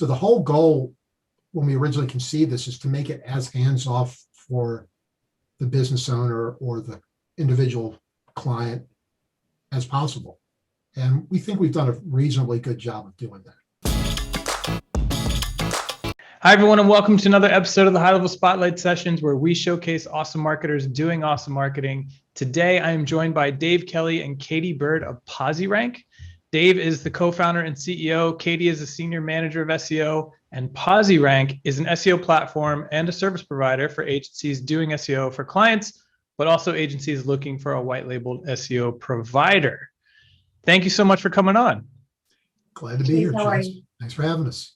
So the whole goal when we originally conceived this is to make it as hands-off for the business owner or the individual client as possible. And we think we've done a reasonably good job of doing that. Hi, everyone, and welcome to another episode of the High Level Spotlight Sessions, where we showcase awesome marketers doing awesome marketing. Today, I am joined by Dave Kelly and Katie Bird of PosiRank. Dave is the co-founder and CEO. Katie is a senior manager of SEO, and PosiRank is an SEO platform and a service provider for agencies doing SEO for clients, but also agencies looking for a white labeled SEO provider. Thank you so much for coming on. Glad to be here, Chase. Thanks for having us.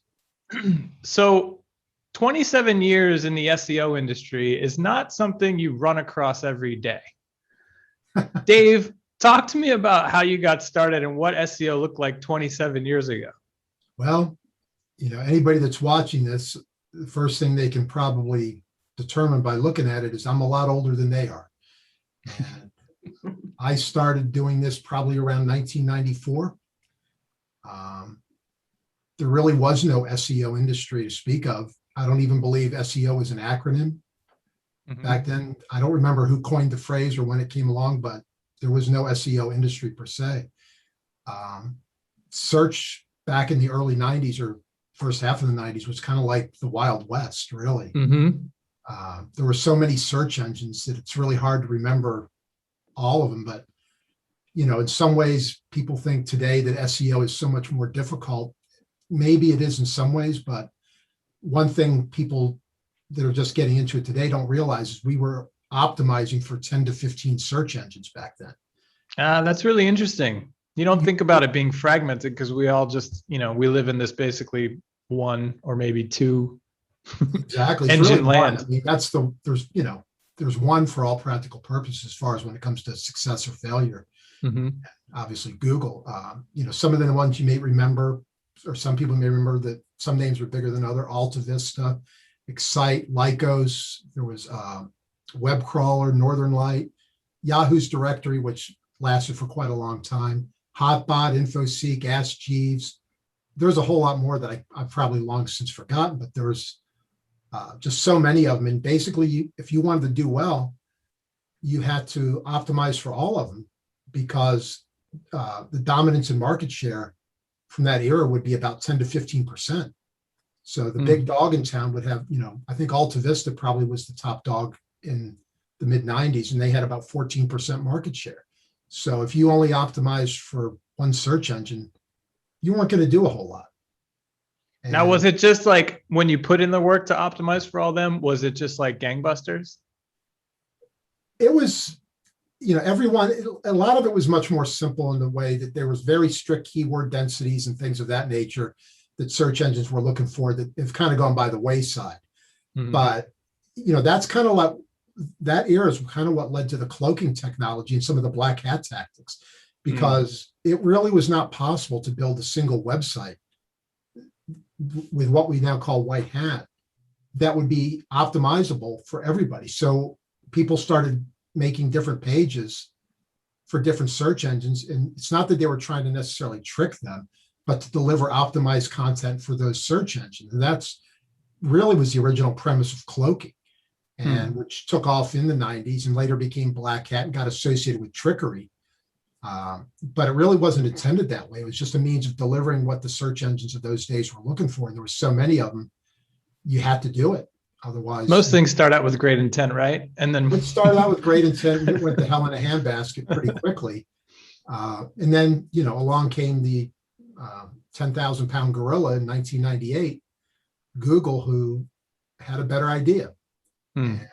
So 27 years in the SEO industry is not something you run across every day. Dave, talk to me about how you got started and what SEO looked like 27 years ago. Well, anybody that's watching this, the first thing they can probably determine by looking at it is I'm a lot older than they are. And I started doing this probably around 1994. There really was no SEO industry to speak of. I don't even believe SEO is an acronym. Back then. I don't remember who coined the phrase or when it came along, but there was no SEO industry per se. Search back in the early 90s or first half of the 90s was kind of like the Wild West, really. There were so many search engines that it's really hard to remember all of them. But, in some ways, people think today that SEO is so much more difficult. Maybe it is in some ways, but one thing people that are just getting into it today don't realize is we were optimizing for 10 to 15 search engines back then. That's really interesting. You don't think about it being fragmented because we all just, we live in this basically one or maybe two exactly engine really land. I mean, there's one for all practical purposes as far as when it comes to success or failure. Obviously, Google. Some of the ones you may remember, or some people may remember that some names were bigger than other. Alta Vista, Excite, Lycos. There was Web Crawler, Northern Light, Yahoo's directory, which lasted for quite a long time. Hotbot, InfoSeek, Ask Jeeves. There's a whole lot more that I've probably long since forgotten, but there was just so many of them. And basically, if you wanted to do well, you had to optimize for all of them because the dominance in market share from that era would be about 10 to 15%. So the big dog in town would have, I think Alta Vista probably was the top dog in the mid 90s, and they had about 14% market share. So if you only optimized for one search engine, you weren't going to do a whole lot. And now, was it just like when you put in the work to optimize for all them, was it just like gangbusters? It was, everyone, a lot of it was much more simple in the way that there was very strict keyword densities and things of that nature that search engines were looking for that have kind of gone by the wayside. But, that's kind of like, that era is kind of what led to the cloaking technology and some of the black hat tactics, because it really was not possible to build a single website with what we now call white hat that would be optimizable for everybody. So people started making different pages for different search engines. And it's not that they were trying to necessarily trick them, but to deliver optimized content for those search engines. And that's really was the original premise of cloaking, and which took off in the 90s and later became black hat and got associated with trickery. But it really wasn't intended that way. It was just a means of delivering what the search engines of those days were looking for. And there were so many of them, you had to do it. Otherwise, most things start out with great intent, right? And then it started out with great intent. It went to hell in a handbasket pretty quickly. And then, along came the 10,000-pound gorilla in 1998, Google, who had a better idea. And,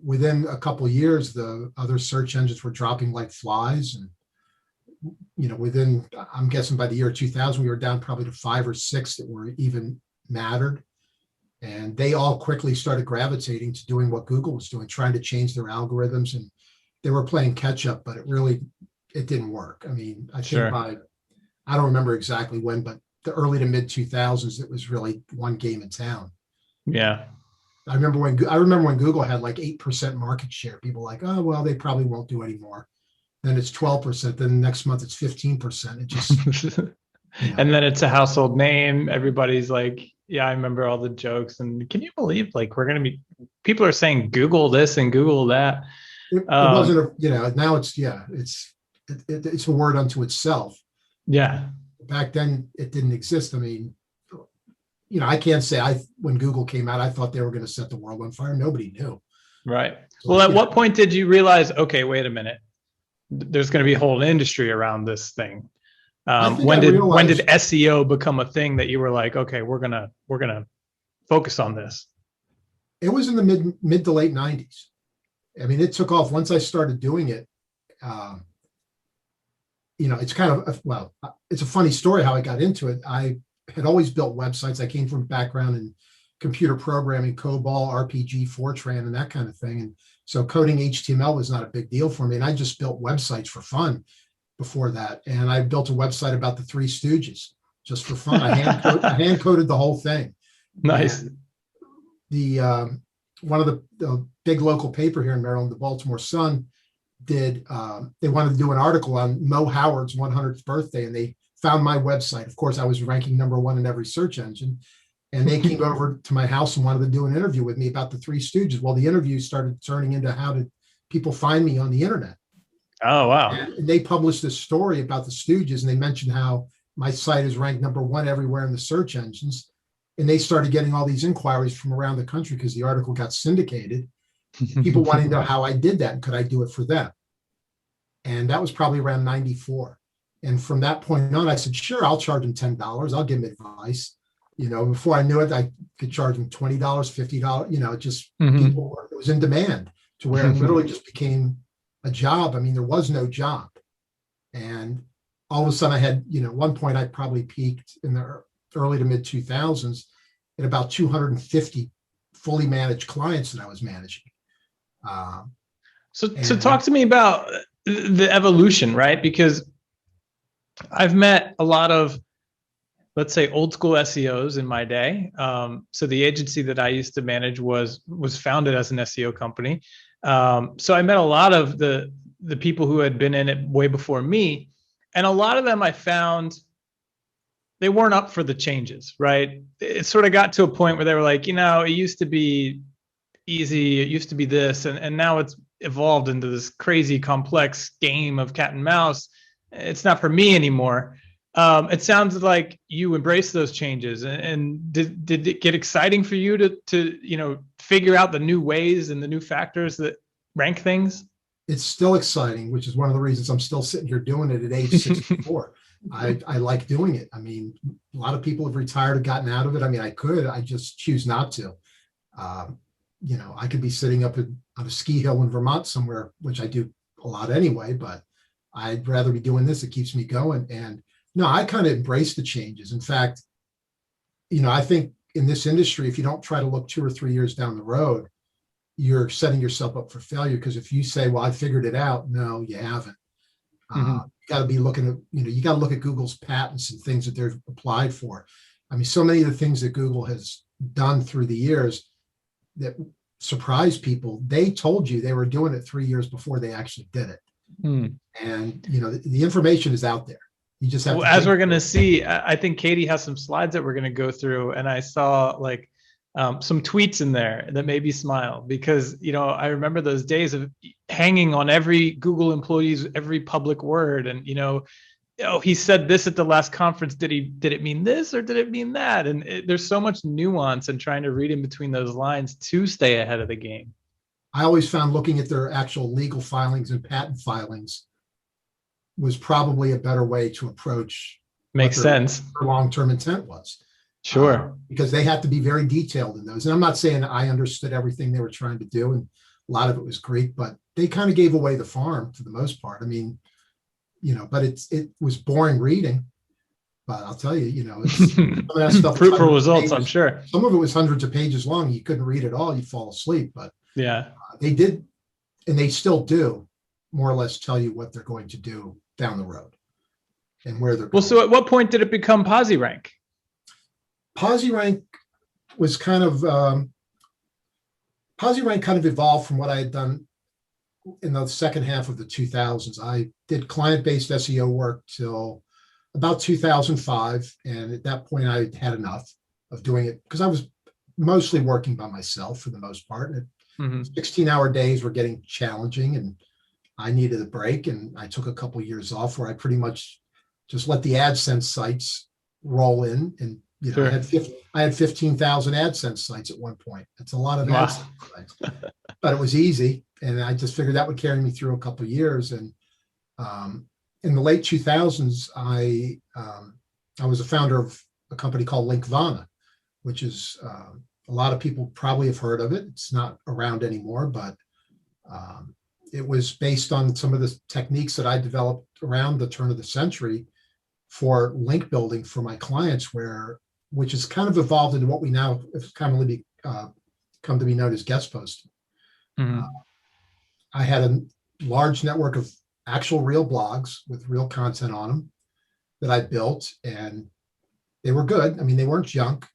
within a couple of years, the other search engines were dropping like flies. And, within, I'm guessing by the year 2000, we were down probably to 5 or 6 that were even mattered. And they all quickly started gravitating to doing what Google was doing, trying to change their algorithms. And they were playing catch up, but it didn't work. I mean, I think I don't remember exactly when, but the early to mid 2000s, it was really one game in town. Yeah. I remember when Google had like 8% market share. People were like, oh, well, they probably won't do anymore. Then it's 12%. Then the next month it's 15%. It just And then it's a household name. Everybody's like, yeah, I remember all the jokes. And can you believe like people are saying Google this and Google that. it wasn't now it's a word unto itself. Yeah. Back then it didn't exist. I mean, I can't say when Google came out, I thought they were going to set the world on fire. Nobody knew. Right. So, Well, at what point did you realize, okay, wait a minute, there's going to be a whole industry around this thing? When did SEO become a thing that you were like, okay, we're gonna focus on this? It was in the mid to late 90s. I mean, it took off once I started doing it. It's kind of it's a funny story how I got into it. I had always built websites. I came from a background in computer programming, COBOL, RPG, Fortran, and that kind of thing. And so coding HTML was not a big deal for me. And I just built websites for fun before that. And I built a website about the Three Stooges just for fun. I hand coded the whole thing. Nice. And the one of the big local paper here in Maryland, the Baltimore Sun, they wanted to do an article on Mo Howard's 100th birthday, and they found my website. Of course, I was ranking #1 in every search engine. And they came over to my house and wanted to do an interview with me about the Three Stooges. Well, the interview started turning into how did people find me on the internet. Oh, wow. And they published this story about the Stooges, and they mentioned how my site is ranked #1 everywhere in the search engines. And they started getting all these inquiries from around the country because the article got syndicated. People wanting to know how I did that and could I do it for them. And that was probably around 94. And from that point on, I said, sure, I'll charge them $10. I'll give them advice. Before I knew it, I could charge them $20, $50. It just it was in demand to where it literally just became a job. I mean, there was no job. And all of a sudden I had, at one point I probably peaked in the early to mid 2000s at about 250 fully managed clients that I was managing. So talk to me about the evolution, right? Because I've met a lot of, let's say, old school SEOs in my day. So the agency that I used to manage was founded as an SEO company. So I met a lot of the people who had been in it way before me. And a lot of them I found they weren't up for the changes, right? It sort of got to a point where they were like, it used to be easy. It used to be this. And now it's evolved into this crazy complex game of cat and mouse. It's not for me anymore. It sounds like you embrace those changes. And did it get exciting for you to figure out the new ways and the new factors that rank things? It's still exciting, which is one of the reasons I'm still sitting here doing it at age 64. I like doing it. I mean, a lot of people have retired or gotten out of it. I mean, I just choose not to. I could be sitting up on a ski hill in Vermont somewhere, which I do a lot anyway, but I'd rather be doing this. It keeps me going. And no, I kind of embrace the changes. In fact, I think in this industry, if you don't try to look 2 or 3 years down the road, you're setting yourself up for failure. Because if you say, well, I figured it out, no, you haven't. You got to be looking at, you got to look at Google's patents and things that they've applied for. I mean, so many of the things that Google has done through the years that surprise people, they told you they were doing it 3 years before they actually did it. And, the information is out there. You just have to as we're going to see, I think Katie has some slides that we're going to go through. And I saw like some tweets in there that made me smile because, I remember those days of hanging on every Google employee's every public word. And, he said this at the last conference. Did it mean this or did it mean that? And there's so much nuance in trying to read in between those lines to stay ahead of the game. I always found looking at their actual legal filings and patent filings was probably a better way to approach. Makes sense. Their long-term intent was. Sure. Because they had to be very detailed in those. And I'm not saying I understood everything they were trying to do, and a lot of it was Greek, but they kind of gave away the farm for the most part. I mean, but it was boring reading. But I'll tell you, some of that stuff fruitful results, I'm sure. Some of it was hundreds of pages long. You couldn't read it all. You'd fall asleep. But yeah, they did, and they still do, more or less tell you what they're going to do down the road and where they're going. Well, so at what point did it become PosiRank? PosiRank was kind of PosiRank kind of evolved from what I had done in the second half of the 2000s. I did client-based SEO work till about 2005. And at that point, I had enough of doing it because I was mostly working by myself for the most part. Mm-hmm. 16-hour days were getting challenging and I needed a break. And I took a couple of years off where I pretty much just let the AdSense sites roll in. And, Sure. I had 15,000 AdSense sites at one point. That's a lot of Wow. AdSense sites, but it was easy. And I just figured that would carry me through a couple of years. And in the late 2000s, I was a founder of a company called Linkvana, which is a lot of people probably have heard of it. It's not around anymore, but it was based on some of the techniques that I developed around the turn of the century for link building for my clients, which has kind of evolved into what we now have commonly come to be known as guest posting. Mm-hmm. I had a large network of actual real blogs with real content on them that I built, and they were good. I mean, they weren't junk.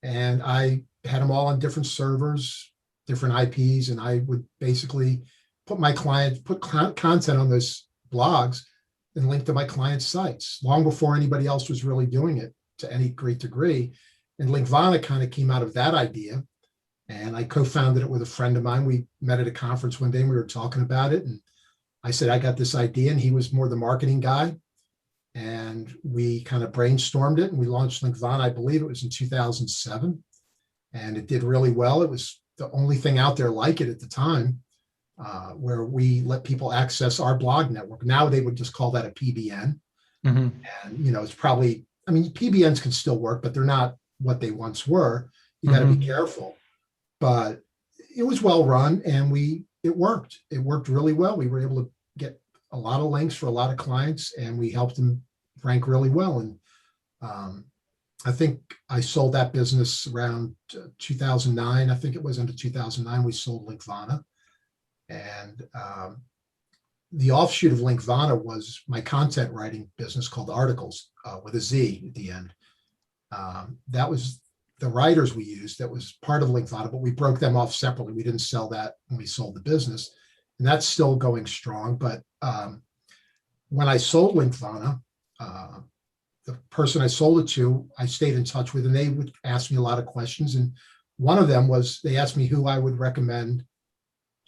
And I had them all on different servers, different IPs, and I would basically put content on those blogs and link to my clients' sites long before anybody else was really doing it to any great degree. And Linkvana kind of came out of that idea. And I co-founded it with a friend of mine. We met at a conference one day and we were talking about it. And I said, I got this idea. And he was more the marketing guy. And we kind of brainstormed it and we launched Linkvana. I believe it was in 2007. And it did really well. It was the only thing out there like it at the time, where we let people access our blog network. Now they would just call that a PBN. Mm-hmm. And, it's probably, PBNs can still work, but they're not what they once were. You got to be careful. But it was well run and it worked. It worked really well. We were able to get a lot of links for a lot of clients and we helped them rank really well. And I think I sold that business around 2009. I think it was into 2009 we sold Linkvana. And the offshoot of Linkvana was my content writing business called Articles with a Z at the end. That was the writers we used. That was part of Linkvana, but we broke them off separately. We didn't sell that when we sold the business. And that's still going strong. But when I sold Linkvana, the person I sold it to, I stayed in touch with, and they would ask me a lot of questions. And one of them was, they asked me who I would recommend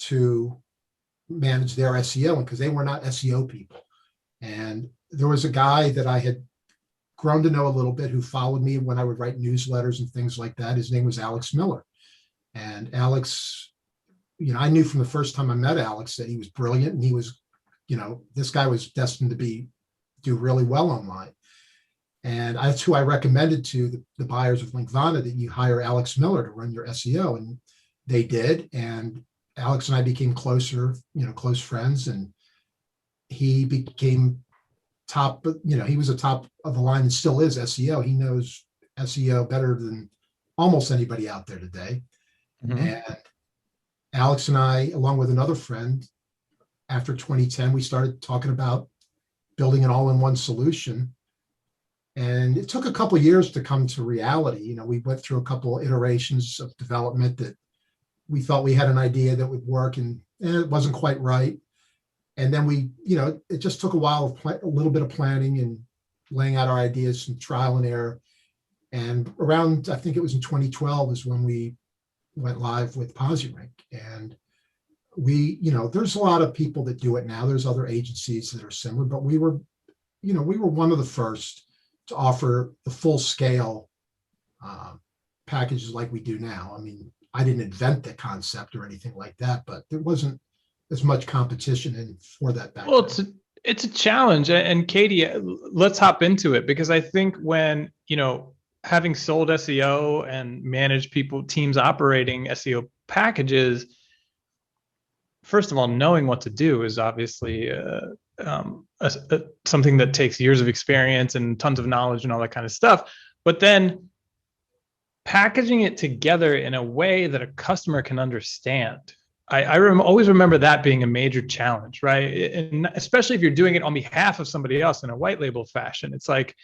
to manage their SEO, because they were not SEO people. And there was a guy that I had grown to know a little bit who followed me when I would write newsletters and things like that. His name was Alex Miller. And Alex, I knew from the first time I met Alex that he was brilliant, and he was, this guy was destined to do really well online. And that's who I recommended to the buyers of Linkvana, that you hire Alex Miller to run your SEO. And they did. And Alex and I became closer, close friends. And he became top, he was a top of the line and still is SEO. He knows SEO better than almost anybody out there today. Mm-hmm. And Alex and I, along with another friend, after 2010, we started talking about building an all-in-one solution. And it took a couple of years to come to reality. We went through a couple of iterations of development that we thought we had an idea that would work, and it wasn't quite right. And then it just took a while of a little bit of planning and laying out our ideas, some trial and error. And around, I think it was in 2012 is when we went live with PosiRank. And there's a lot of people that do it now. There's other agencies that are similar, but we were one of the first to offer the full scale packages like we do now. I didn't invent the concept or anything like that, but there wasn't as much competition for that back then. Well, it's a challenge. And Katie, let's hop into it, because I think when, having sold SEO and managed teams operating SEO packages, first of all, knowing what to do is obviously something that takes years of experience and tons of knowledge and all that kind of stuff. But then packaging it together in a way that a customer can understand. I always remember that being a major challenge, right? And especially if you're doing it on behalf of somebody else in a white label fashion. It's like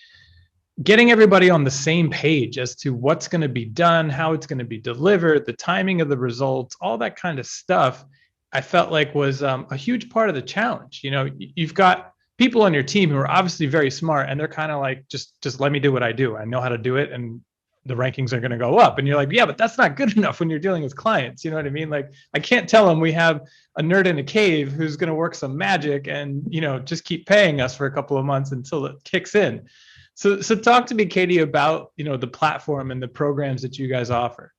getting everybody on the same page as to what's going to be done, how it's going to be delivered, the timing of the results, all that kind of stuff, I felt like was a huge part of the challenge. You've got people on your team who are obviously very smart, and they're kind of like, just let me do what I do. I know how to do it, and the rankings are going to go up. And you're like, yeah, but that's not good enough when you're dealing with clients. You know what I mean? Like, I can't tell them we have a nerd in a cave who's going to work some magic and, just keep paying us for a couple of months until it kicks in. So talk to me, Katie, about, the platform and the programs that you guys offer.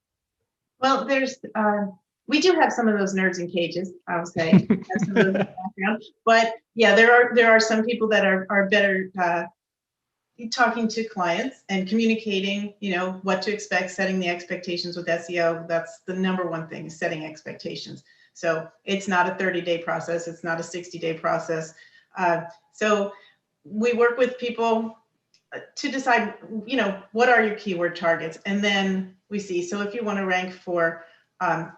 Well, we do have some of those nerds in cages, I'll say. Have some of those in the background. But yeah, there are some people that are better talking to clients and communicating, what to expect, setting the expectations with SEO. That's the number one thing, is setting expectations. So it's not a 30-day process. It's not a 60-day process. So we work with people to decide, what are your keyword targets? And then we see, so if you want to rank for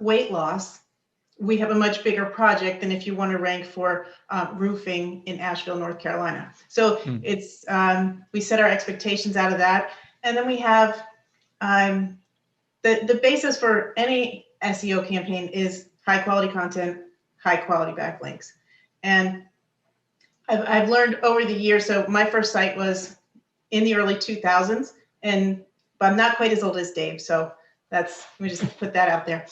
weight loss, we have a much bigger project than if you want to rank for roofing in Asheville, North Carolina. So it's, we set our expectations out of that. And then we have the basis for any SEO campaign is high quality content, high quality backlinks. And I've learned over the years, so my first site was in the early 2000s, but I'm not quite as old as Dave. So let me just put that out there.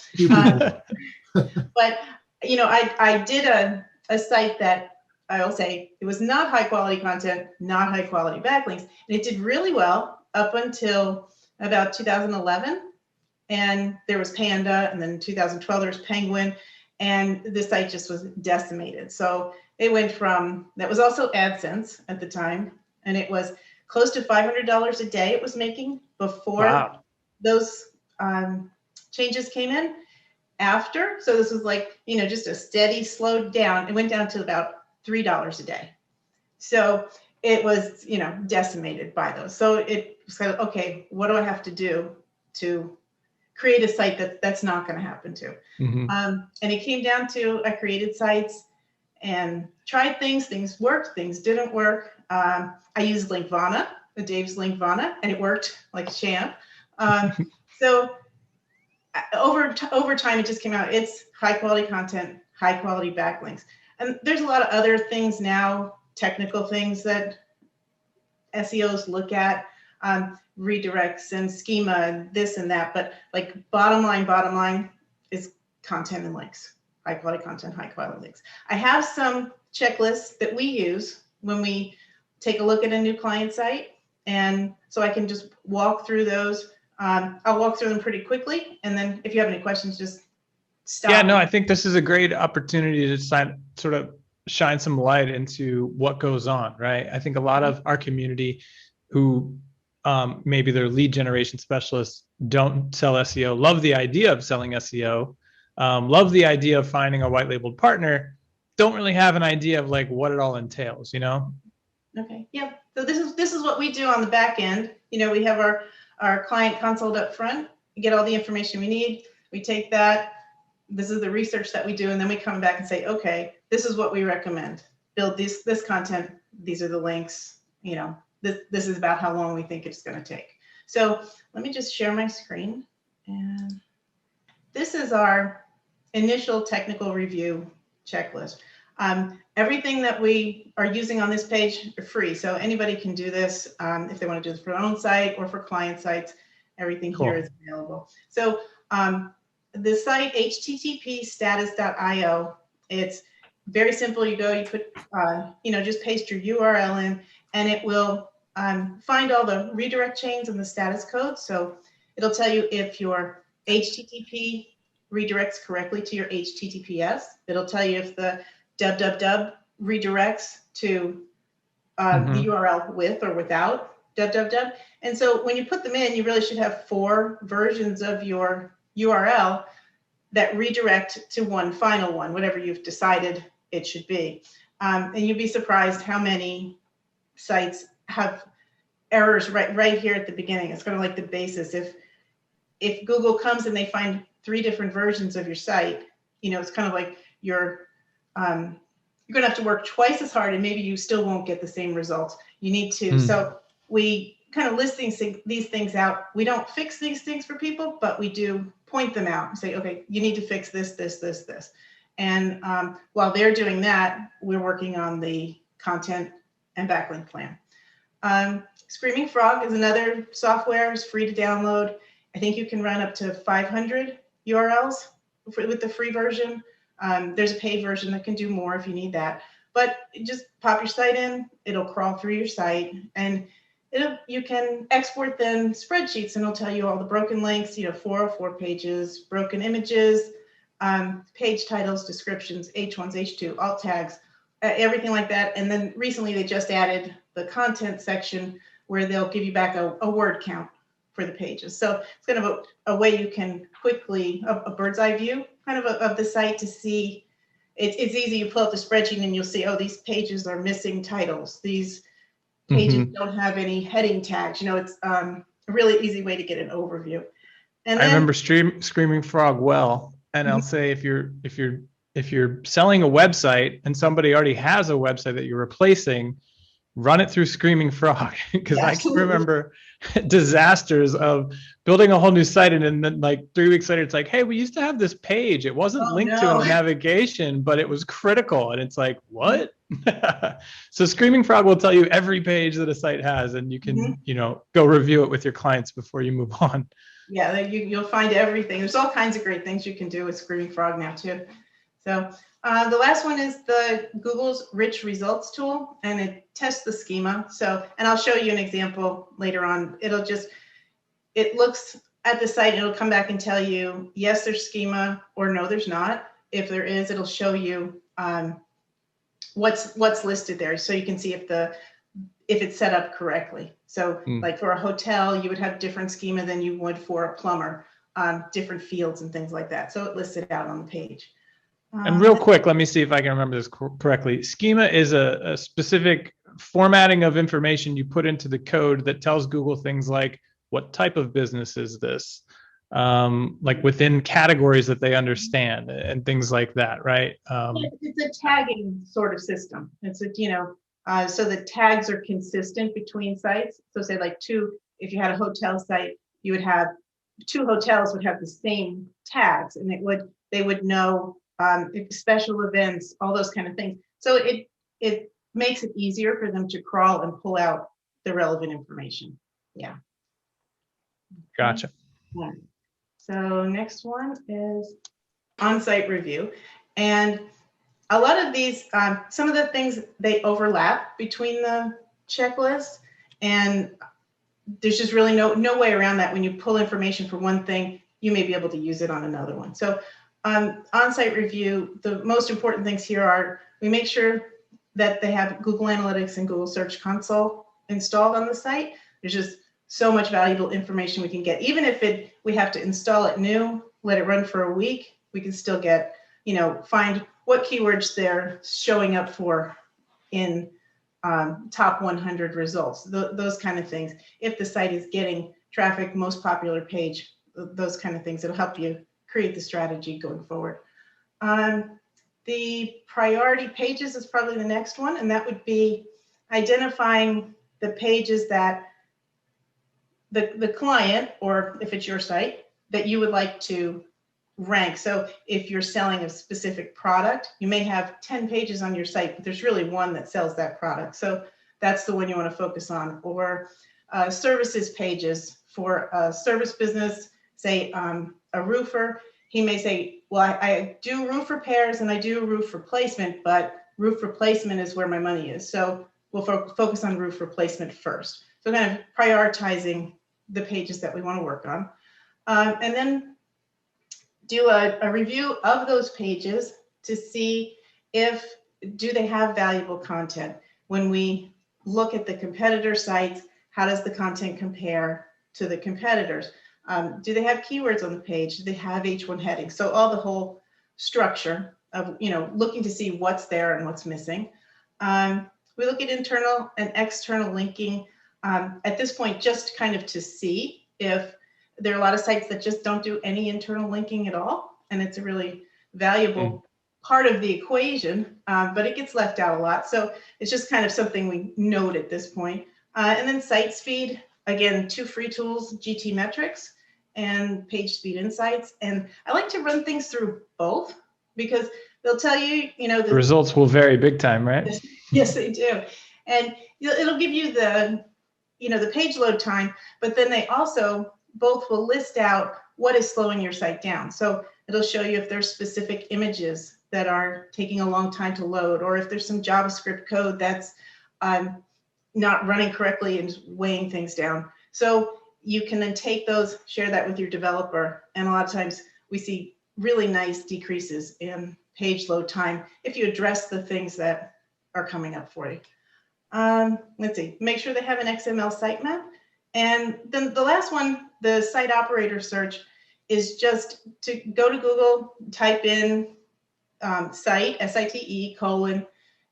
But, I did a site that I will say it was not high quality content, not high quality backlinks. And it did really well up until about 2011. And there was Panda, and then in 2012 there was Penguin, and the site just was decimated. So it went from, that was also AdSense at the time, and it was close to $500 a day it was making before those changes came in. After, so this was like, just a steady slowed down. It went down to about $3 a day. So it was, decimated by those. So it was kind of, okay, what do I have to do to create a site that's not going to happen to? And it came down to, I created sites and tried things worked, things didn't work. I used Linkvana, Dave's Linkvana, and it worked like a champ. So over time, it just came out. It's high quality content, high quality backlinks. And there's a lot of other things now, technical things that SEOs look at, redirects and schema and this and that. But like bottom line is content and links, high quality content, high quality links. I have some checklists that we use when we take a look at a new client site. And so I can just walk through those. I'll walk through them pretty quickly, and then if you have any questions, just stop. Yeah, no, I think this is a great opportunity to sort of shine some light into what goes on, right? I think a lot of our community who maybe they're lead generation specialists don't sell SEO, love the idea of selling SEO, love the idea of finding a white labeled partner, don't really have an idea of like what it all entails, Okay, yeah. So this is what we do on the back end. We have our client consult up front. We get all the information we need. We take that. This is the research that we do, and then we come back and say, okay, this is what we recommend. Build this content. These are the links. This is about how long we think it's going to take. So let me just share my screen. And this is our initial technical review checklist. Everything that we are using on this page are free, so anybody can do this if they want to do this for their own site or for client sites. Everything here is available. So the site http://status.io. It's very simple. You put just paste your URL in, and it will find all the redirect chains and the status codes. So it'll tell you if your HTTP redirects correctly to your HTTPS. It'll tell you if the www redirects to the URL with or without www. And so when you put them in, you really should have 4 versions of your URL that redirect to one final one, whatever you've decided it should be. And you'd be surprised how many sites have errors right here at the beginning. It's kind of like the basis. If Google comes and they find 3 different versions of your site, it's kind of like you're going to have to work twice as hard, and maybe you still won't get the same results. You need to. So we kind of list these things out. We don't fix these things for people, but we do point them out and say, okay, you need to fix this, this, this, this. And while they're doing that, we're working on the content, and backlink plan. Screaming Frog is another software. It's free to download. I think you can run up to 500 URLs with the free version. There's a paid version that can do more if you need that. But just pop your site in, it'll crawl through your site, and you can export then spreadsheets, and it'll tell you all the broken links, 404 pages, broken images, page titles, descriptions, H1s, H2, alt tags, everything like that. And then recently they just added the content section where they'll give you back a word count for the pages. So it's kind of a way you can quickly, a bird's eye view kind of the site to see. It's easy. You pull up the spreadsheet and you'll see, oh, these pages are missing titles. These pages don't have any heading tags. It's a really easy way to get an overview. And then, I remember Screaming Frog well, and I'll say if you're selling a website and somebody already has a website that you're replacing, run it through Screaming Frog, because I can remember disasters of building a whole new site, and then like 3 weeks later, it's like, hey, we used to have this page. It wasn't linked to in the navigation, but it was critical. And it's like, what? So Screaming Frog will tell you every page that a site has, and you can, go review it with your clients before you move on. Yeah, you'll find everything. There's all kinds of great things you can do with Screaming Frog now too. So the last one is the Google's Rich Results tool, and it tests the schema. So, and I'll show you an example later on. It looks at the site, it'll come back and tell you, yes, there's schema, or no, there's not. If there is, it'll show you what's listed there, so you can see if it's set up correctly. So like for a hotel, you would have different schema than you would for a plumber, different fields and things like that. So it lists it out on the page. And real quick, let me see if I can remember this correctly. Schema is a specific formatting of information you put into the code that tells Google things like, what type of business is this? Like within categories that they understand and things like that, right? It's a tagging sort of system. It's so the tags are consistent between sites. So say like if you had a hotel site, you would have 2 hotels would have the same tags, and they would know special events, all those kind of things. So it makes it easier for them to crawl and pull out the relevant information. Yeah. Gotcha. Yeah. So next one is on-site review. And a lot of these, some of the things, they overlap between the checklists, and there's just really no way around that. When you pull information for one thing, you may be able to use it on another one. So on-site review, the most important things here are we make sure that they have Google Analytics and Google Search Console installed on the site. There's just so much valuable information we can get. Even if we have to install it new, let it run for a week, we can still get, find what keywords they're showing up for in top 100 results, those kind of things. If the site is getting traffic, most popular page, those kind of things, it'll help you create the strategy going forward. The priority pages is probably the next one, and that would be identifying the pages that the client, or if it's your site, that you would like to rank. So if you're selling a specific product, you may have 10 pages on your site, but there's really one that sells that product. So that's the one you want to focus on. Or services pages for a service business, say a roofer. He may say, well, I do roof repairs and I do roof replacement, but roof replacement is where my money is. So we'll focus on roof replacement first. So kind of prioritizing the pages that we want to work on. And then do a review of those pages to see do they have valuable content. When we look at the competitor sites, how does the content compare to the competitors? Do they have keywords on the page? Do they have H1 headings? So all the whole structure of, looking to see what's there and what's missing. We look at internal and external linking at this point, just kind of to see if there are a lot of sites that just don't do any internal linking at all. And it's a really valuable part of the equation, but it gets left out a lot. So it's just kind of something we note at this point. And then site speed, again, 2 free tools, GT Metrics and Page Speed Insights. And I like to run things through both, because they'll tell you, The results will vary big time, right? Yes, they do. And it'll give you the page load time, but then they also both will list out what is slowing your site down. So it'll show you if there's specific images that are taking a long time to load, or if there's some JavaScript code that's not running correctly and weighing things down. So you can then take those, share that with your developer, and a lot of times we see really nice decreases in page load time if you address the things that are coming up for you. Let's see, make sure they have an XML sitemap. And then the last one, the site operator search, is just to go to Google, type in site, S-I-T-E, colon,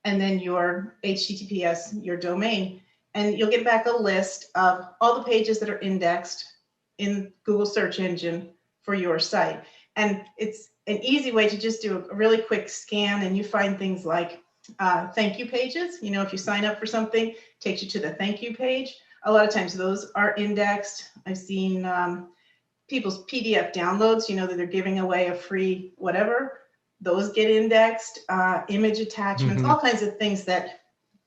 and then your HTTPS, your domain, and you'll get back a list of all the pages that are indexed in Google search engine for your site. And it's an easy way to just do a really quick scan, and you find things like thank you pages. If you sign up for something, it takes you to the thank you page. A lot of times those are indexed. I've seen people's PDF downloads, that they're giving away a free whatever. Those get indexed, image attachments, all kinds of things that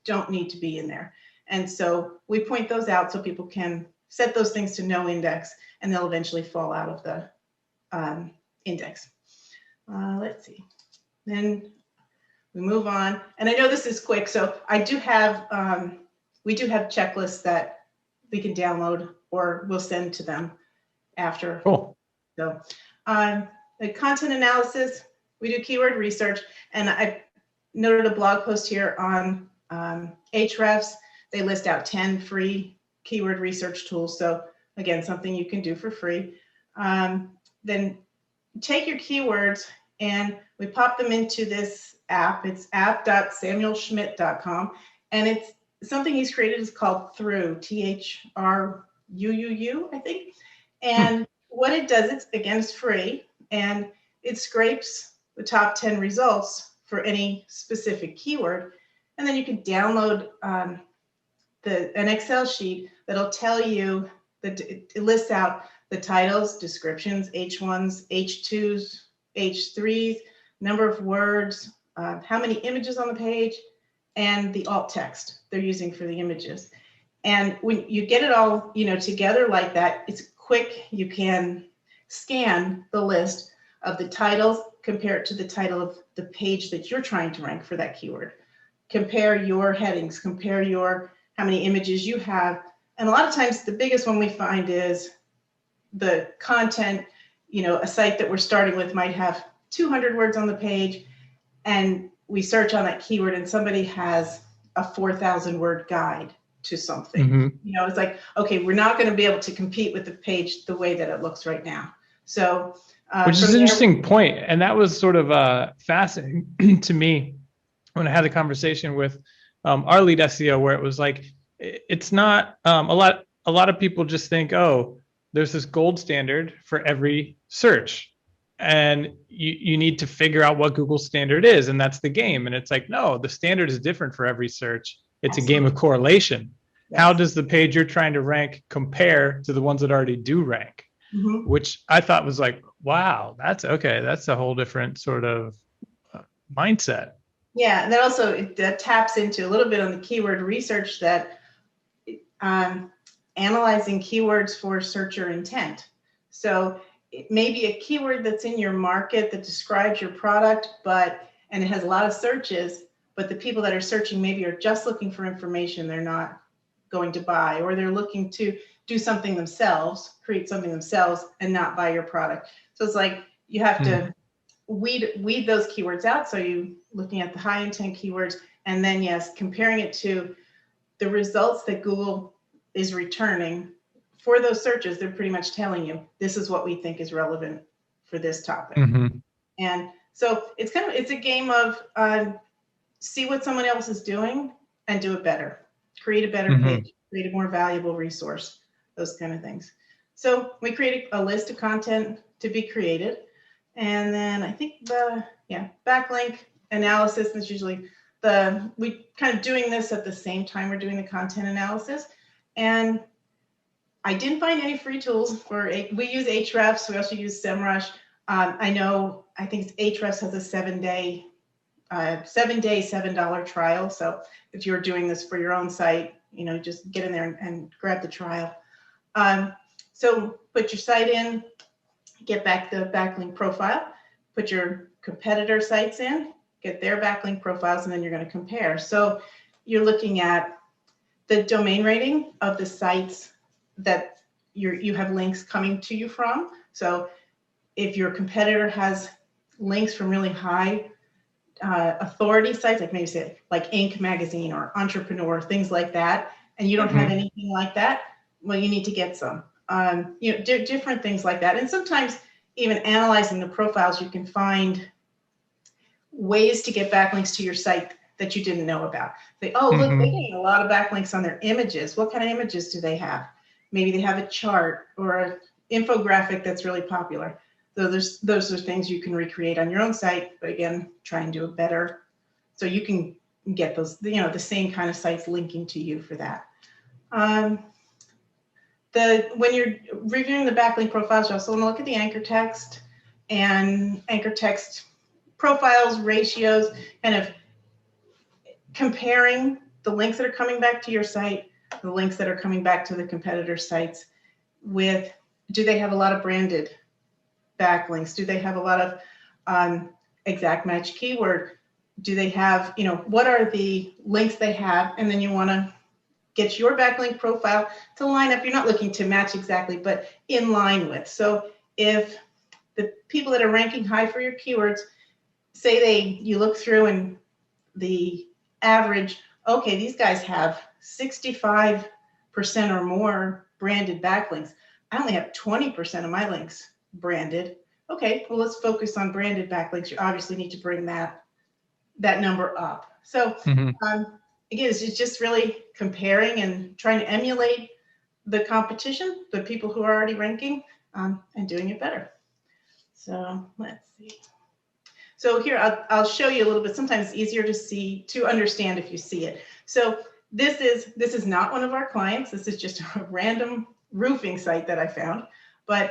don't need to be in there. And so we point those out so people can set those things to no index, and they'll eventually fall out of the index. Let's see. Then we move on. And I know this is quick, so I do have, we do have checklists that we can download or we'll send to them after. Cool. So the content analysis, we do keyword research, and I noted a blog post here on Ahrefs. They list out 10 free keyword research tools. So again, something you can do for free. Then take your keywords and we pop them into this app. It's app.samuelschmidt.com, and it's something he's created is called Through, T-H-R-U-U-U, I think. And what it does, it's free, and it scrapes the top 10 results for any specific keyword. And then you can download an Excel sheet that'll tell you that it lists out the titles, descriptions, H1s, H2s, H3s, number of words, how many images on the page, and the alt text they're using for the images. And when you get it all, together like that, it's quick. You can scan the list of the titles, compare it to the title of the page that you're trying to rank for that keyword. Compare your headings, compare how many images you have. And a lot of times the biggest one we find is the content, a site that we're starting with might have 200 words on the page, and we search on that keyword and somebody has a 4,000 word guide to something. It's like, okay, we're not going to be able to compete with the page the way that it looks right now. So, which is an interesting point. And that was sort of fascinating to me when I had a conversation with our lead SEO, where it was like, it's not a lot of people just think, oh, there's this gold standard for every search, and you need to figure out what Google's standard is, and that's the game. And it's like, no, the standard is different for every search. It's Absolutely. A game of correlation. Yes. How does the page you're trying to rank compare to the ones that already do rank? Which I thought was like, wow, that's okay. That's a whole different sort of mindset. Yeah, and that also that taps into a little bit on the keyword research, that analyzing keywords for searcher intent. So it may be a keyword that's in your market that describes your product, and it has a lot of searches, but the people that are searching maybe are just looking for information. They're not going to buy, or they're looking to do something themselves, create something themselves, and not buy your product. So it's like you have to weed those keywords out. So you looking at the high intent keywords, and then yes, comparing it to the results that Google is returning for those searches. They're pretty much telling you, this is what we think is relevant for this topic. And so it's a game of see what someone else is doing and do it better, create a better page, create a more valuable resource, those kind of things. So we create a list of content to be created. And then I think backlink analysis is usually we kind of doing this at the same time we're doing the content analysis. And I didn't find any free tools we use Ahrefs. We also use SEMrush. I think Ahrefs has a 7-day 7-day, $7 trial. So if you're doing this for your own site, just get in there and grab the trial. So put your site in, get back the backlink profile, put your competitor sites in, get their backlink profiles, and then you're going to compare. So you're looking at the domain rating of the sites that you have links coming to you from. So if your competitor has links from really high authority sites, like maybe say like Inc. magazine or Entrepreneur, things like that, and you don't have anything like that, well, you need to get some. Different things like that. And sometimes even analyzing the profiles, you can find ways to get backlinks to your site that you didn't know about. Look, they're getting a lot of backlinks on their images. What kind of images do they have? Maybe they have a chart or an infographic that's really popular. So those are things you can recreate on your own site, but again, try and do it better so you can get those, the same kind of sites linking to you for that. When you're reviewing the backlink profiles, you also want to look at the anchor text and anchor text profiles, ratios, kind of comparing the links that are coming back to your site, the links that are coming back to the competitor sites with, do they have a lot of branded backlinks? Do they have a lot of exact match keyword? Do they have, what are the links they have? And then you want to get your backlink profile to line up. You're not looking to match exactly, but in line with. So if the people that are ranking high for your keywords, say you look through and the average, okay, these guys have 65% or more branded backlinks. I only have 20% of my links branded. Okay, well, let's focus on branded backlinks. You obviously need to bring that number up. So again, it's just really comparing and trying to emulate the competition, the people who are already ranking, and doing it better. So let's see. So here, I'll show you a little bit. Sometimes it's easier to understand if you see it. So this is not one of our clients. This is just a random roofing site that I found. But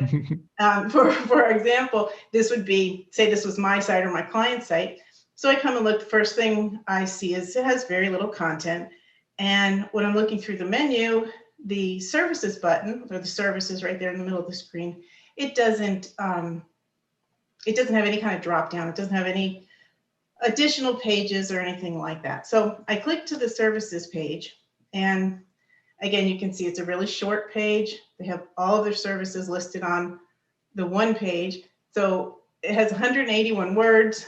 for example, this would be, say this was my site or my client's site. So I come and look, the first thing I see is it has very little content. And when I'm looking through the menu, the services button, or the services right there in the middle of the screen, it doesn't have any kind of drop down. It doesn't have any additional pages or anything like that. So I click to the services page, and again, you can see it's a really short page. They have all of their services listed on the one page. So it has 181 words.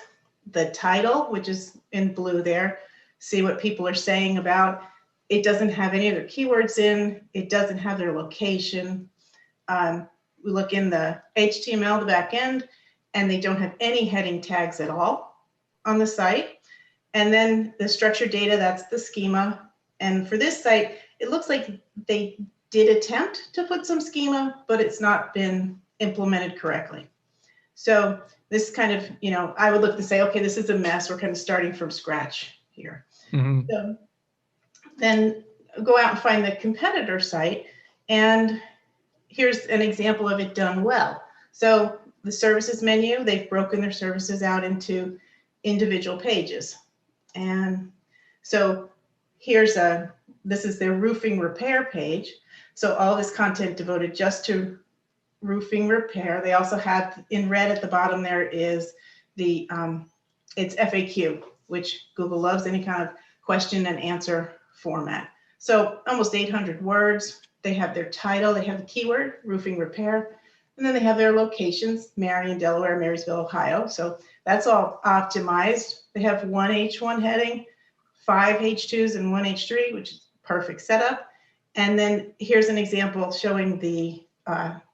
The title, which is in blue there, see what people are saying about. It doesn't have any of their keywords in. It doesn't have their location. We look in the HTML, the back end, and they don't have any heading tags at all on the site. And then the structured data, that's the schema. And for this site, it looks like they did attempt to put some schema, but it's not been implemented correctly. So this kind of, I would look to say, okay, this is a mess. We're kind of starting from scratch here. So then go out and find the competitor site. And here's an example of it done well. So the services menu, they've broken their services out into individual pages. And so this is their roofing repair page. So all this content devoted just to roofing repair. They also have in red at the bottom there is the it's FAQ, which Google loves, any kind of question and answer format. So almost 800 words. They have their title, they have the keyword roofing repair, and then they have their locations: Marion, Delaware, Marysville, Ohio. So that's all optimized. They have one H1 heading, 5 H2s and 1 H3, which is perfect setup. And then here's an example showing the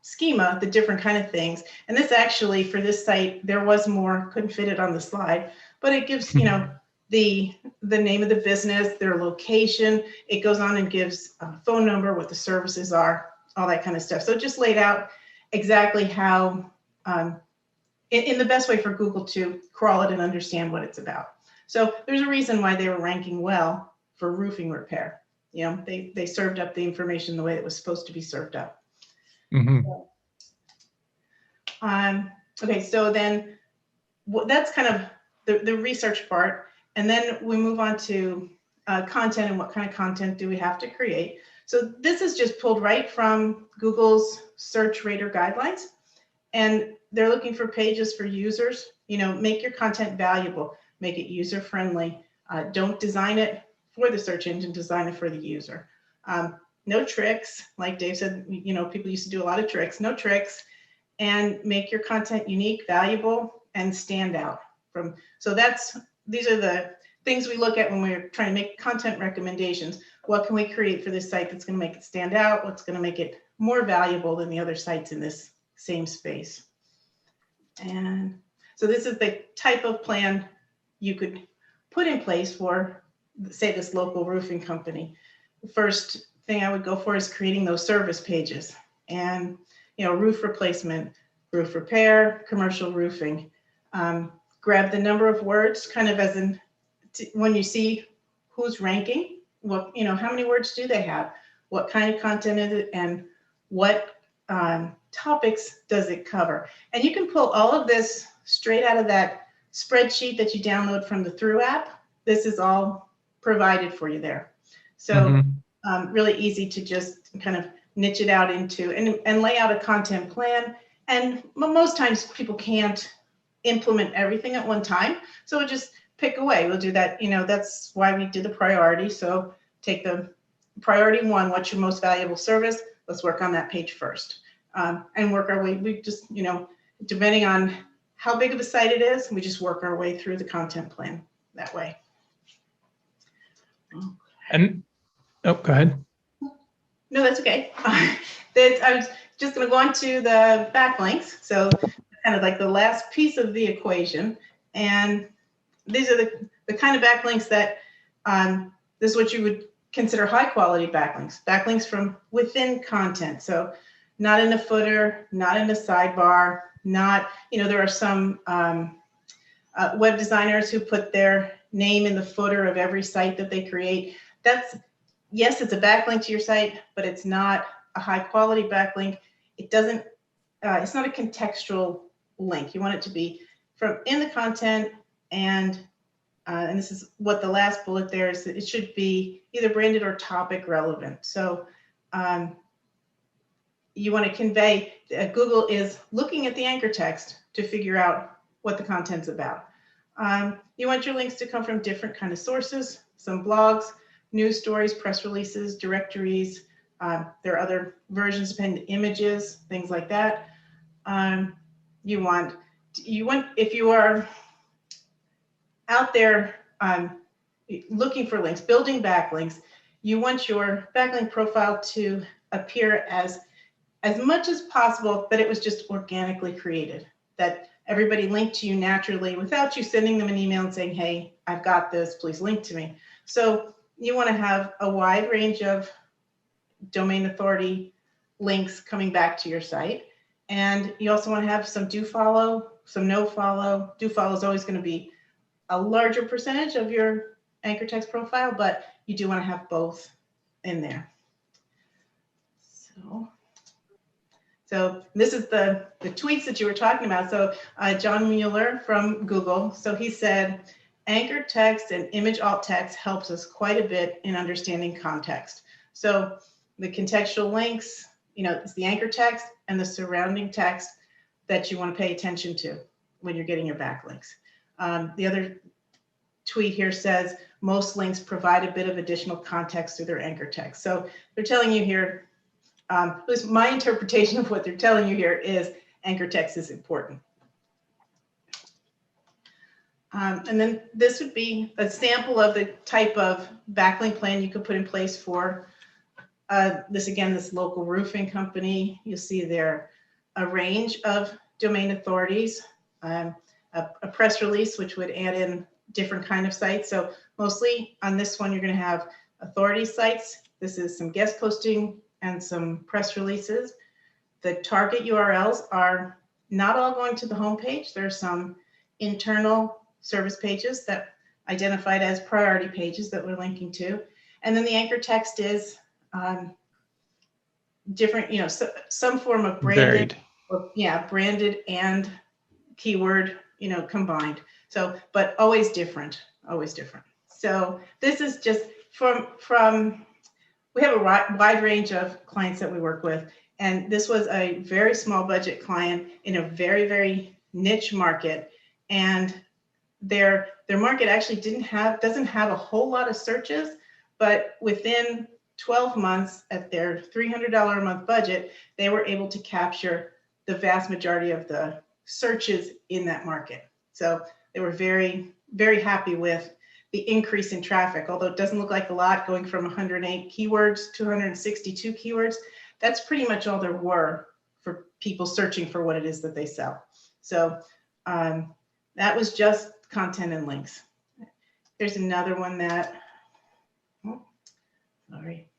schema, the different kind of things. And this actually, for this site, there was more, couldn't fit it on the slide, but it gives, the name of the business, their location. It goes on and gives a phone number, what the services are, all that kind of stuff. So it just laid out exactly how, in the best way for Google to crawl it and understand what it's about. So there's a reason why they were ranking well for roofing repair. They served up the information the way it was supposed to be served up. Okay, so then that's kind of the research part. And then we move on to content and what kind of content do we have to create. So this is just pulled right from Google's search rater guidelines. And they're looking for pages for users. Make your content valuable, make it user-friendly. Don't design it for the search engine, design it for the user. No tricks, like Dave said, people used to do a lot of tricks, no tricks, and make your content unique, valuable, and stand out. These are the things we look at when we're trying to make content recommendations. What can we create for this site that's going to make it stand out? What's going to make it more valuable than the other sites in this same space? And so this is the type of plan you could put in place for, say, this local roofing company. The first thing I would go for is creating those service pages, and roof replacement, roof repair, commercial roofing. Grab the number of words, kind of as in when you see who's ranking, how many words do they have? What kind of content is it, and what topics does it cover? And you can pull all of this straight out of that spreadsheet that you download from the Through app. This is all provided for you there. So really easy to just kind of niche it out into and lay out a content plan. And most times people can't implement everything at one time. So we'll just pick away. We'll do that. That's why we did the priority. So take the priority 1, what's your most valuable service? Let's work on that page first, and work our way. We just, depending on how big of a site it is, we just work our way through the content plan that way. And go ahead. No, that's okay. I was just going to go on to the backlinks. So kind of like the last piece of the equation. And these are the kind of backlinks that this is what you would consider high quality backlinks. Backlinks from within content. So not in a footer, not in a sidebar, not, there are some web designers who put their name in the footer of every site that they create. Yes, it's a backlink to your site, but it's not a high quality backlink. It doesn't, it's not a contextual link. You want it to be from in the content, and this is what the last bullet there is. It should be either branded or topic relevant. So you want to convey, Google is looking at the anchor text to figure out what the content's about. You want your links to come from different kind of sources, some blogs, news stories, press releases, directories. There are other versions, depending images, things like that. You want, if you are out there looking for links, building backlinks, you want your backlink profile to appear as much as possible that it was just organically created, that everybody linked to you naturally without you sending them an email and saying, hey, I've got this, please link to me. So you want to have a wide range of domain authority links coming back to your site. And you also want to have some do follow, some no follow. Do follow is always going to be a larger percentage of your anchor text profile, but you do want to have both in there. So this is the tweets that you were talking about. So John Mueller from Google, so he said, anchor text and image alt text helps us quite a bit in understanding context. So the contextual links, it's the anchor text and the surrounding text that you want to pay attention to when you're getting your backlinks. The other tweet here says, most links provide a bit of additional context through their anchor text. So they're telling you here, at least my interpretation of what they're telling you here is anchor text is important. And then this would be a sample of the type of backlink plan you could put in place for this local roofing company. You'll see there a range of domain authorities, a press release, which would add in different kind of sites. So mostly on this one, you're going to have authority sites. This is some guest posting and some press releases. The target URLs are not all going to the homepage. There are some internal service pages that identified as priority pages that we're linking to. And then the anchor text is different, some form of branded, branded and keyword, combined. So, but always different. always different. So this is just from we have a wide range of clients that we work with. And this was a very small budget client in a very, very niche market. And their market actually doesn't have a whole lot of searches, but within 12 months at their $300 a month budget, they were able to capture the vast majority of the searches in that market. So they were very, very happy with the increase in traffic, although it doesn't look like a lot, going from 108 keywords to 162 keywords. That's pretty much all there were for people searching for what it is that they sell. So that was just content and links. There's another one that, sorry.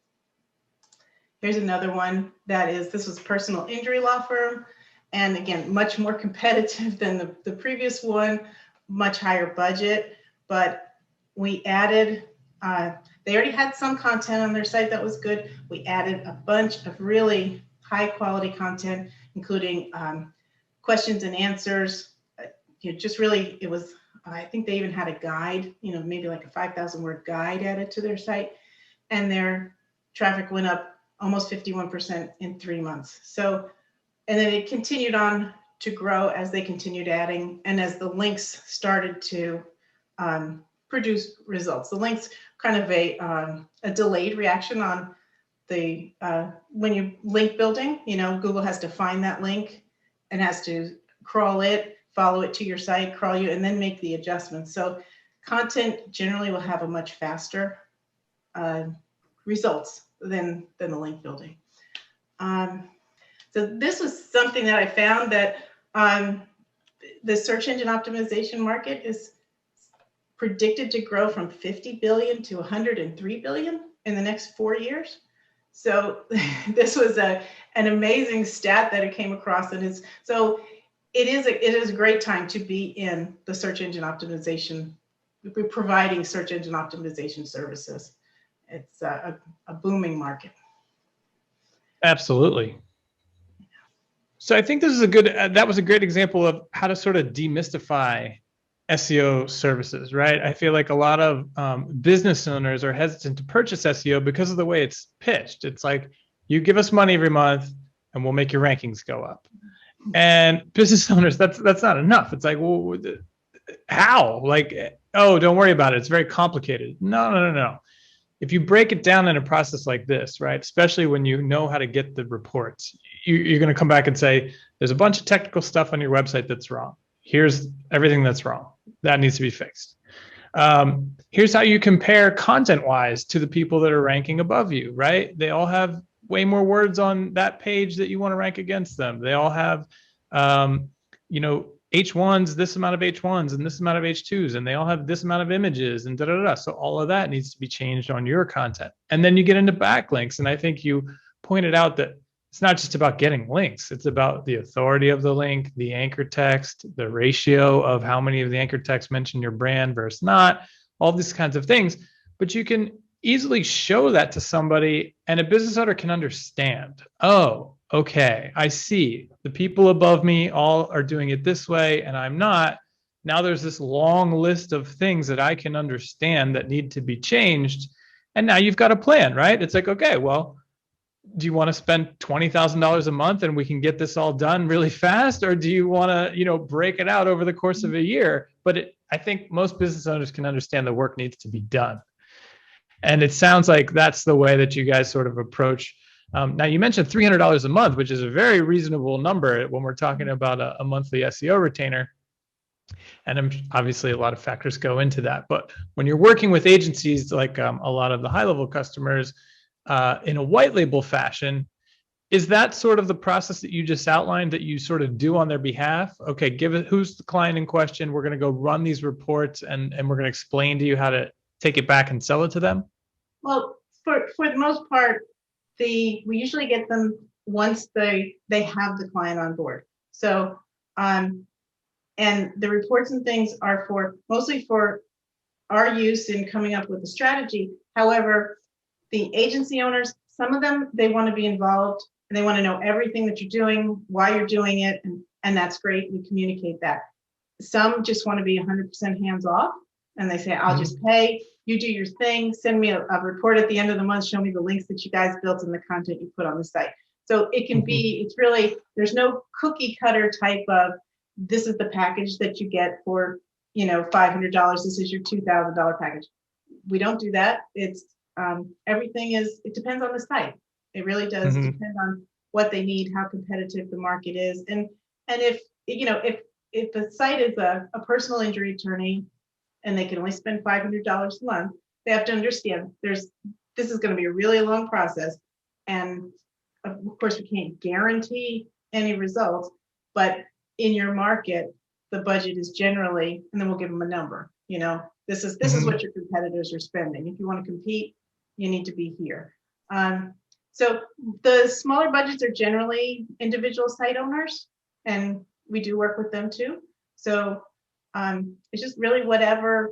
Here's another one that is, this was personal injury law firm. And again, much more competitive than the previous one, much higher budget, but we added, they already had some content on their site that was good. We added a bunch of really high quality content, including questions and answers. Just really, it was, I think they even had a guide, maybe like a 5,000 word guide added to their site. And their traffic went up almost 51% in 3 months. So, and then it continued on to grow as they continued adding and as the links started to produce results. The links kind of a delayed reaction on the when you link building. Google has to find that link and has to crawl it, follow it to your site, crawl you, and then make the adjustments. So content generally will have a much faster results than the link building. So this was something that I found that the search engine optimization market is predicted to grow from 50 billion to 103 billion in the next 4 years. So this was an amazing stat that it came across, and it is a great time to be in the search engine optimization. We're providing search engine optimization services. It's a booming market. Absolutely. So I think this is that was a great example of how to sort of demystify SEO services, right? I feel like a lot of business owners are hesitant to purchase SEO because of the way it's pitched. It's like, you give us money every month and we'll make your rankings go up. And business owners, that's not enough. It's like, well, how? Like, oh, don't worry about it. It's very complicated. No. If you break it down in a process like this, right, especially when you know how to get the reports, you're going to come back and say, there's a bunch of technical stuff on your website that's wrong. Here's everything that's wrong. That needs to be fixed. Here's how you compare content-wise to the people that are ranking above you, right? They all have way more words on that page that you want to rank against them. They all have, H1s, this amount of H1s and this amount of H2s, and they all have this amount of images and da-da-da. So all of that needs to be changed on your content. And then you get into backlinks. And I think you pointed out that it's not just about getting links. It's about the authority of the link, the anchor text, the ratio of how many of the anchor text mention your brand versus not, all these kinds of things. But you can easily show that to somebody and a business owner can understand. Oh, okay, I see. The people above me all are doing it this way and I'm not. Now there's this long list of things that I can understand that need to be changed. And now you've got a plan, right? It's like, okay, well, do you want to spend $20,000 a month and we can get this all done really fast? Or do you want to, break it out over the course of a year? But I think most business owners can understand the work needs to be done. And it sounds like that's the way that you guys sort of approach. Now, you mentioned $300 a month, which is a very reasonable number when we're talking about a monthly SEO retainer. And obviously, a lot of factors go into that. But when you're working with agencies like a lot of the high-level customers in a white label fashion, is that sort of the process that you just outlined that you sort of do on their behalf? Okay, give it, who's the client in question? We're going to go run these reports and we're going to explain to you how to take it back and sell it to them? Well, for the most part, we usually get them once they have the client on board. So, and the reports and things are mostly for our use in coming up with a strategy. However, the agency owners, some of them, they want to be involved and they want to know everything that you're doing, why you're doing it, and, and that's great. We communicate that. Some just want to be 100% hands off, and they say, I'll just pay, you do your thing, send me a report at the end of the month, show me the links that you guys built and the content you put on the site. So it can be, it's really, there's no cookie cutter type of, this is the package that you get for, $500. This is your $2,000 package. We don't do that. It's everything is, it depends on the site. It really does depend on what they need, how competitive the market is. And if, if the site is a personal injury attorney and they can only spend $500 a month, they have to understand this is going to be a really long process. And of course, we can't guarantee any results, but in your market, the budget is generally, and then we'll give them a number. This is what your competitors are spending. If you want to compete, you need to be here. So the smaller budgets are generally individual site owners, and we do work with them too. So it's just really whatever's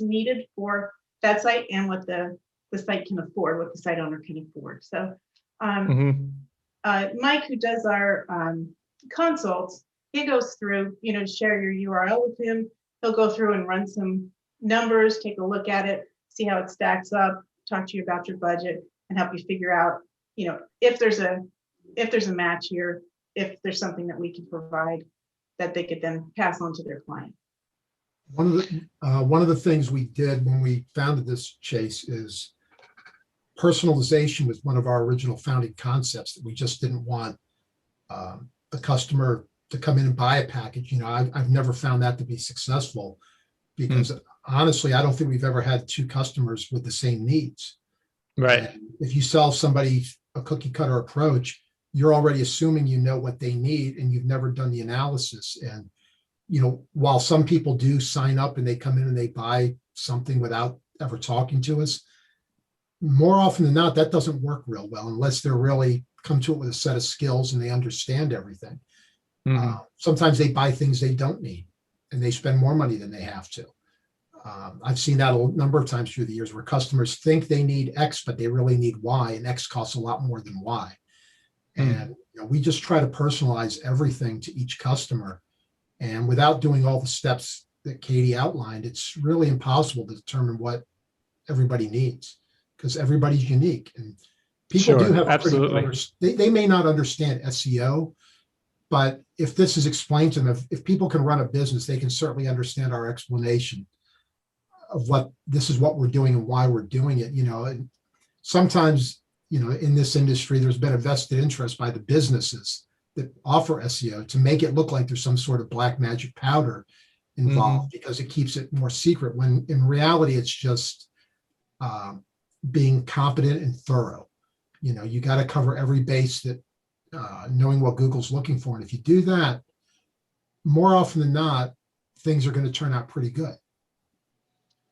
needed for that site and what the site can afford, what the site owner can afford. So Mike, who does our consults, he goes through, share your URL with him. He'll go through and run some numbers, take a look at it, see how it stacks up, talk to you about your budget, and help you figure out, if there's a match here, if there's something that we can provide that they could then pass on to their client. One of the things we did when we founded this, Chase, is personalization was one of our original founding concepts, that we just didn't want the customer to come in and buy a package. I've never found that to be successful, because honestly, I don't think we've ever had two customers with the same needs. Right. And if you sell somebody a cookie cutter approach, you're already assuming you know what they need, and you've never done the analysis. And while some people do sign up and they come in and they buy something without ever talking to us, more often than not, that doesn't work real well unless they're really come to it with a set of skills and they understand everything. Sometimes they buy things they don't need, and they spend more money than they have to. I've seen that a number of times through the years, where customers think they need X, but they really need Y, and X costs a lot more than Y. And we just try to personalize everything to each customer. And without doing all the steps that Katie outlined, it's really impossible to determine what everybody needs, because everybody's unique. And people do have absolutely. They may not understand SEO, but if this is explained to them, if people can run a business, they can certainly understand our explanation of what this is, what we're doing and why we're doing it. And sometimes, in this industry, there's been a vested interest by the businesses that offer SEO to make it look like there's some sort of black magic powder involved, because it keeps it more secret, when in reality, it's just being competent and thorough. You got to cover every base, that knowing what Google's looking for. And if you do that, more often than not, things are going to turn out pretty good.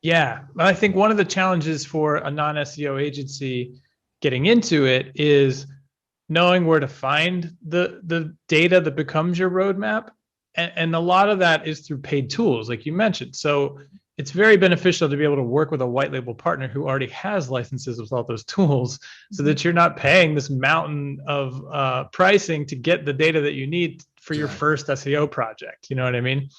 Yeah. I think one of the challenges for a non-SEO agency getting into it is knowing where to find the data that becomes your roadmap. And a lot of that is through paid tools, like you mentioned. So it's very beneficial to be able to work with a white label partner who already has licenses with all those tools, so that you're not paying this mountain of pricing to get the data that you need for your first SEO project. You know what I mean?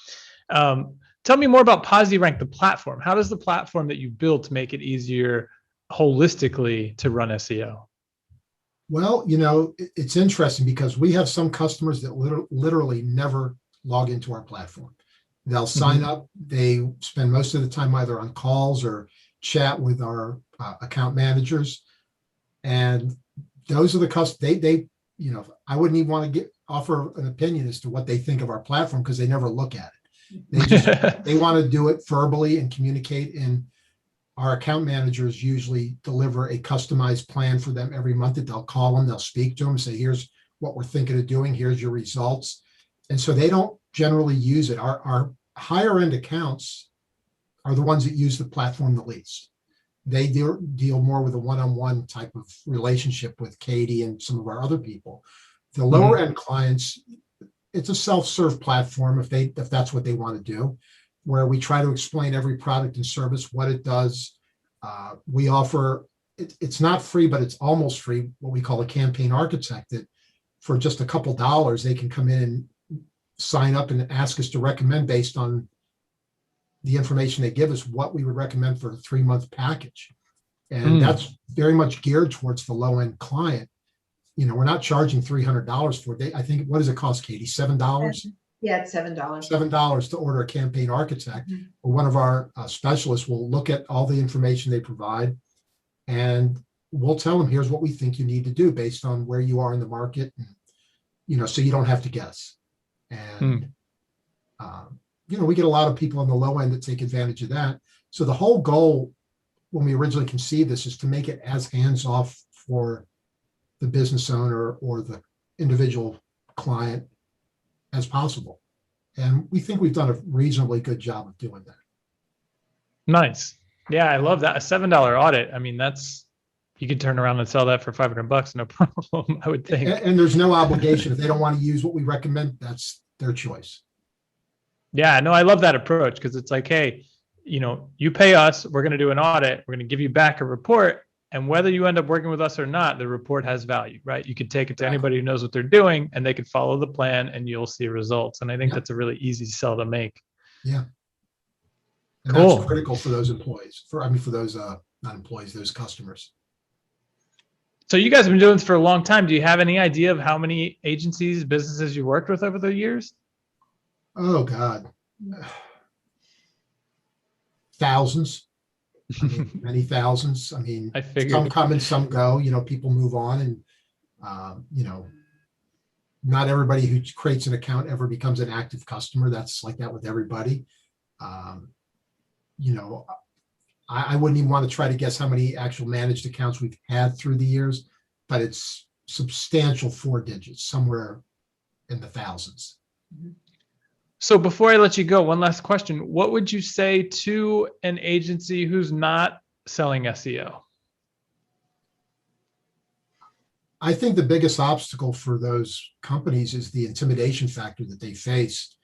Tell me more about PosiRank, the platform. How does the platform that you built make it easier holistically to run SEO? Well, it's interesting, because we have some customers that literally never log into our platform. They'll sign up. They spend most of the time either on calls or chat with our account managers. And those are the customers, I wouldn't even want to offer an opinion as to what they think of our platform, because they never look at it. They want to do it verbally and communicate. And our account managers usually deliver a customized plan for them every month, that they'll call them, they'll speak to them, say, here's what we're thinking of doing, here's your results. And so they don't generally use it. Our higher end accounts are the ones that use the platform the least. They deal more with a one-on-one type of relationship with Katie and some of our other people. The lower end clients, it's a self-serve platform if that's what they want to do, where we try to explain every product and service, what it does. We offer, it's not free, but it's almost free, what we call a campaign architect, that for just a couple dollars, they can come in and sign up and ask us to recommend based on the information they give us, what we would recommend for a 3-month package. And that's very much geared towards the low end client. We're not charging $300 for it. I think, what does it cost, Katie? $7? Yeah, it's $7. $7 to order a campaign architect. Or one of our specialists will look at all the information they provide, and we'll tell them, here's what we think you need to do based on where you are in the market. And, so you don't have to guess. And, we get a lot of people on the low end that take advantage of that. So the whole goal when we originally conceived this is to make it as hands-off for the business owner or the individual client as possible. And we think we've done a reasonably good job of doing that. Nice. Yeah, I love that. A $7 audit. I mean, you could turn around and sell that for $500, no problem, I would think. And there's no obligation. If they don't want to use what we recommend, that's their choice. Yeah, no, I love that approach, because it's like, hey, you pay us, we're going to do an audit, we're going to give you back a report, and whether you end up working with us or not, the report has value, right? You could take it to anybody who knows what they're doing, and they could follow the plan, and you'll see results. And I think that's a really easy sell to make. Yeah. And cool. That's critical for those employees, for those, not employees, those customers. So you guys have been doing this for a long time. Do you have any idea of how many agencies, businesses you worked with over the years? Oh, God. Thousands. Many thousands. I figured. Some come and some go. People move on, and not everybody who creates an account ever becomes an active customer. That's like that with everybody. I wouldn't even want to try to guess how many actual managed accounts we've had through the years, but it's substantial 4 digits, somewhere in the thousands. So before I let you go, one last question. What would you say to an agency who's not selling SEO? I think the biggest obstacle for those companies is the intimidation factor that they face.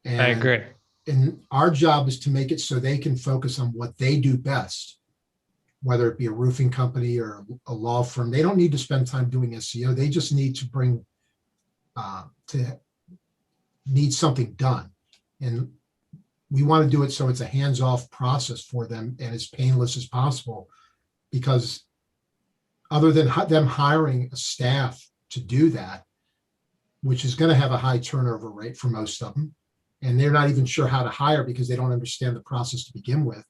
And, I agree. And our job is to make it so they can focus on what they do best, whether it be a roofing company or a law firm. They don't need to spend time doing SEO. They just need to need something done. And we want to do it so it's a hands-off process for them and as painless as possible, because other than them hiring a staff to do that, which is going to have a high turnover rate for most of them, and they're not even sure how to hire because they don't understand the process to begin with.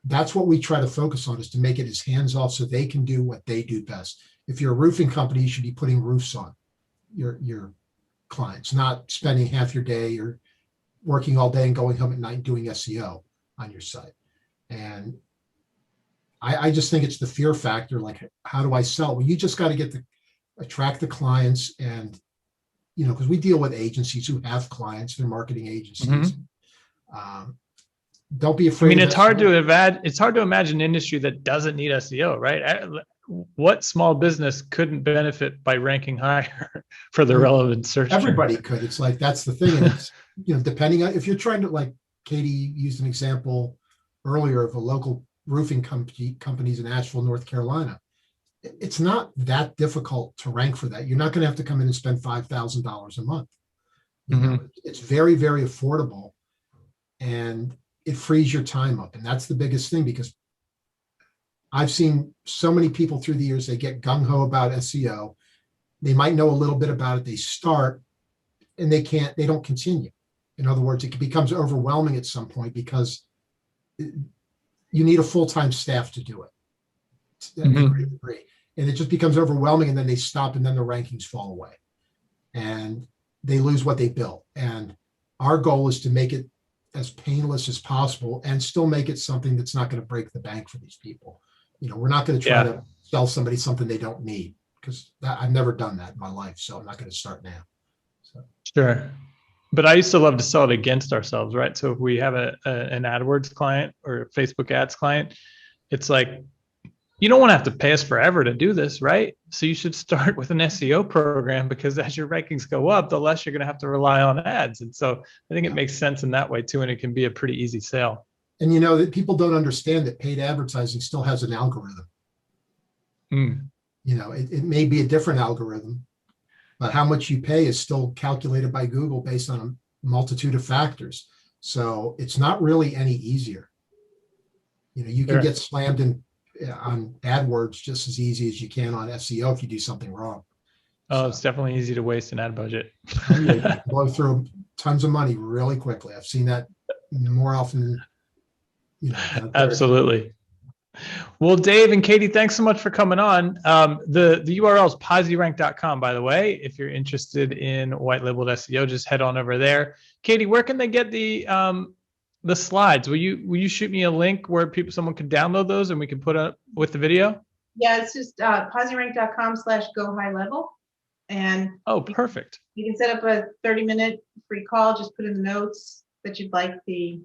That's what we try to focus on, is to make it as hands-off so they can do what they do best. If you're a roofing company, you should be putting roofs on your clients, not spending half your day or working all day and going home at night and doing SEO on your site. And I just think it's the fear factor. Like, how do I sell? Well, you just got to attract the clients, and because we deal with agencies who have clients, they're marketing agencies. Don't be afraid. It's hard to imagine an industry that doesn't need SEO, right? What small business couldn't benefit by ranking higher for the relevant search? Everybody could. It's like, that's the thing. And it's, depending on if you're trying to, like Katie used an example earlier of a local roofing companies in Asheville, North Carolina. It's not that difficult to rank for that. You're not going to have to come in and spend $5,000 a month. It's very, very affordable, and it frees your time up. And that's the biggest thing, because I've seen so many people through the years, they get gung-ho about SEO. They might know a little bit about it. They start and they don't continue. In other words, it becomes overwhelming at some point because you need a full-time staff to do it. And it just becomes overwhelming, and then they stop, and then the rankings fall away and they lose what they built. And our goal is to make it as painless as possible and still make it something that's not going to break the bank for these people. We're not going to try to sell somebody something they don't need, because I've never done that in my life. So I'm not going to start now. So. Sure. But I used to love to sell it against ourselves, right? So if we have an AdWords client or a Facebook ads client, it's like, you don't want to have to pay us forever to do this, right? So you should start with an SEO program, because as your rankings go up, the less you're going to have to rely on ads. And so I think it makes sense in that way too. And it can be a pretty easy sale. And that people don't understand that paid advertising still has an algorithm. It may be a different algorithm, but how much you pay is still calculated by Google based on a multitude of factors. So it's not really any easier. You know, you can Sure. get slammed in on AdWords just as easy as you can on SEO if you do something wrong. Oh, it's definitely easy to waste an ad budget. Oh, yeah, you can blow through tons of money really quickly. I've seen that more often than, Absolutely. Well, Dave and Katie, thanks so much for coming on. The URL is PosiRank.com, by the way. If you're interested in white labeled SEO, just head on over there. Katie, where can they get the slides? Will you shoot me a link where someone can download those and we can put up with the video? Yeah, it's just PosiRank.com/go-HighLevel. And oh, perfect. You can set up a 30-minute free call. Just put in the notes that you'd like the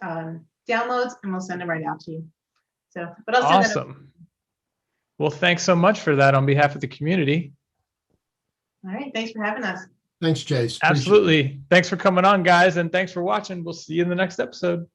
downloads, and we'll send them right out to you. So, but I'll send awesome. Well, thanks so much for that on behalf of the community. All right. Thanks for having us. Thanks, Chase. Absolutely. Thanks for coming on, guys, and thanks for watching. We'll see you in the next episode.